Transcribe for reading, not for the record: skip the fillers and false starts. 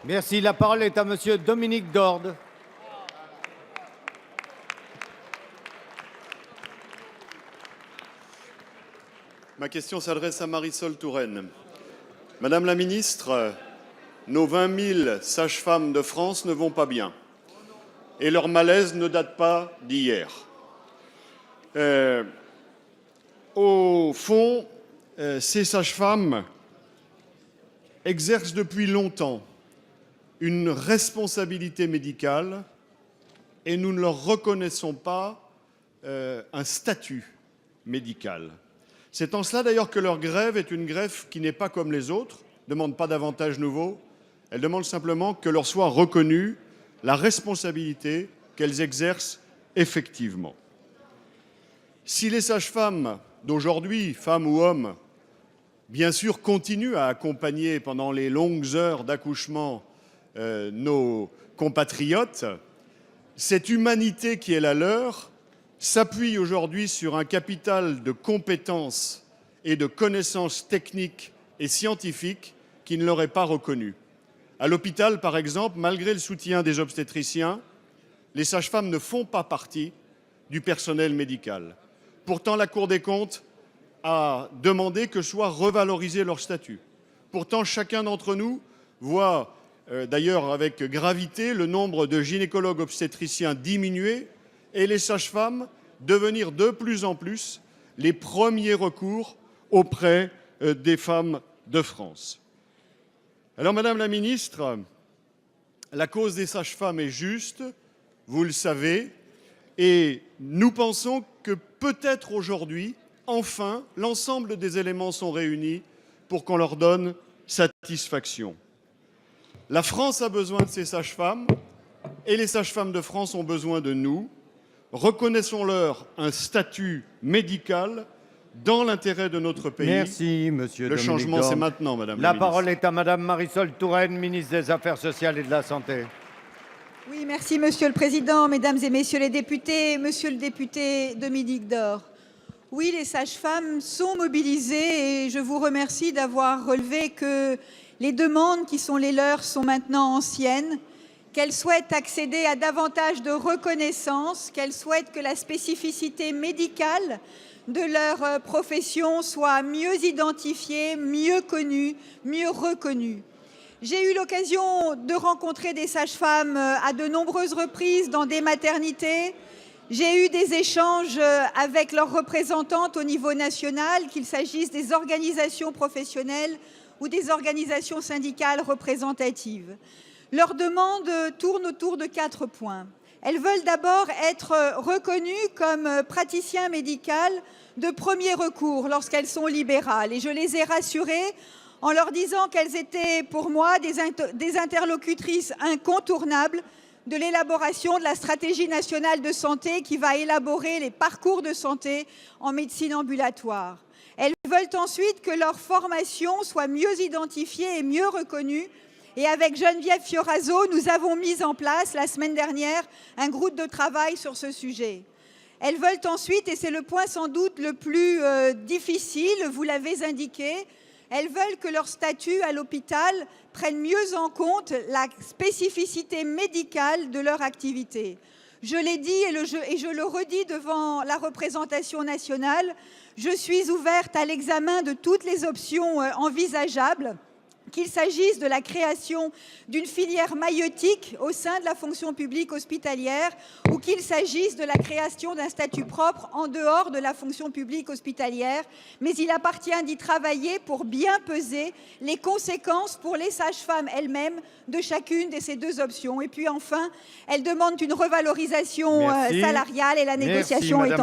Merci. La parole est à Monsieur Dominique Dorde. Ma question s'adresse à Marisol Touraine. Madame la ministre, nos 20 000 sages-femmes de France ne vont pas bien. Et leur malaise ne date pas d'hier. Au fond, ces sages-femmes exercent depuis longtemps une responsabilité médicale et nous ne leur reconnaissons pas un statut médical. C'est en cela d'ailleurs que leur grève est une grève qui n'est pas comme les autres, ne demande pas d'avantages nouveaux, elle demande simplement que leur soit reconnue la responsabilité qu'elles exercent effectivement. Si les sages-femmes d'aujourd'hui, femmes ou hommes, bien sûr continuent à accompagner pendant les longues heures d'accouchement nos compatriotes, cette humanité qui est la leur s'appuie aujourd'hui sur un capital de compétences et de connaissances techniques et scientifiques qui ne leur est pas reconnu. À l'hôpital, par exemple, malgré le soutien des obstétriciens, les sages-femmes ne font pas partie du personnel médical. Pourtant, la Cour des comptes a demandé que soit revalorisé leur statut. Pourtant, chacun d'entre nous voit d'ailleurs avec gravité le nombre de gynécologues obstétriciens diminuer et les sages-femmes devenir de plus en plus les premiers recours auprès des femmes de France. Alors, Madame la ministre, la cause des sages-femmes est juste, vous le savez, et nous pensons que peut-être aujourd'hui, enfin, l'ensemble des éléments sont réunis pour qu'on leur donne satisfaction. La France a besoin de ces sages-femmes et les sages-femmes de France ont besoin de nous. Reconnaissons-leur un statut médical dans l'intérêt de notre pays. Merci, Monsieur Le Dominique changement, Dorde. c'est maintenant, Madame la La ministre. parole est à Madame Marisol Touraine, ministre des Affaires sociales et de la Santé. Oui, merci Monsieur le Président, Mesdames et Messieurs les députés, Monsieur le député Dominique Dorde. Oui, les sages-femmes sont mobilisées et je vous remercie d'avoir relevé que les demandes qui sont les leurs sont maintenant anciennes, qu'elles souhaitent accéder à davantage de reconnaissance, qu'elles souhaitent que la spécificité médicale de leur profession soit mieux identifiée, mieux connue, mieux reconnue. J'ai eu l'occasion de rencontrer des sages-femmes à de nombreuses reprises dans des maternités. J'ai eu des échanges avec leurs représentantes au niveau national, qu'il s'agisse des organisations professionnelles ou des organisations syndicales représentatives. Leurs demandes tournent autour de 4 points. Elles veulent d'abord être reconnues comme praticiens médicales de premier recours lorsqu'elles sont libérales. Et je les ai rassurées en leur disant qu'elles étaient pour moi des interlocutrices incontournables de l'élaboration de la stratégie nationale de santé qui va élaborer les parcours de santé en médecine ambulatoire. Elles veulent ensuite que leur formation soit mieux identifiée et mieux reconnue. Et avec Geneviève Fioraso, nous avons mis en place la semaine dernière un groupe de travail sur ce sujet. Elles veulent ensuite, et c'est le point sans doute le plus difficile, vous l'avez indiqué, elles veulent que leur statut à l'hôpital prenne mieux en compte la spécificité médicale de leur activité. Je l'ai dit et je le redis devant la représentation nationale, je suis ouverte à l'examen de toutes les options envisageables, qu'il s'agisse de la création d'une filière maïeutique au sein de la fonction publique hospitalière ou qu'il s'agisse de la création d'un statut propre en dehors de la fonction publique hospitalière. Mais il appartient d'y travailler pour bien peser les conséquences pour les sages-femmes elles-mêmes de chacune de ces deux options. Et puis enfin, elles demandent une revalorisation salariale et la négociation est en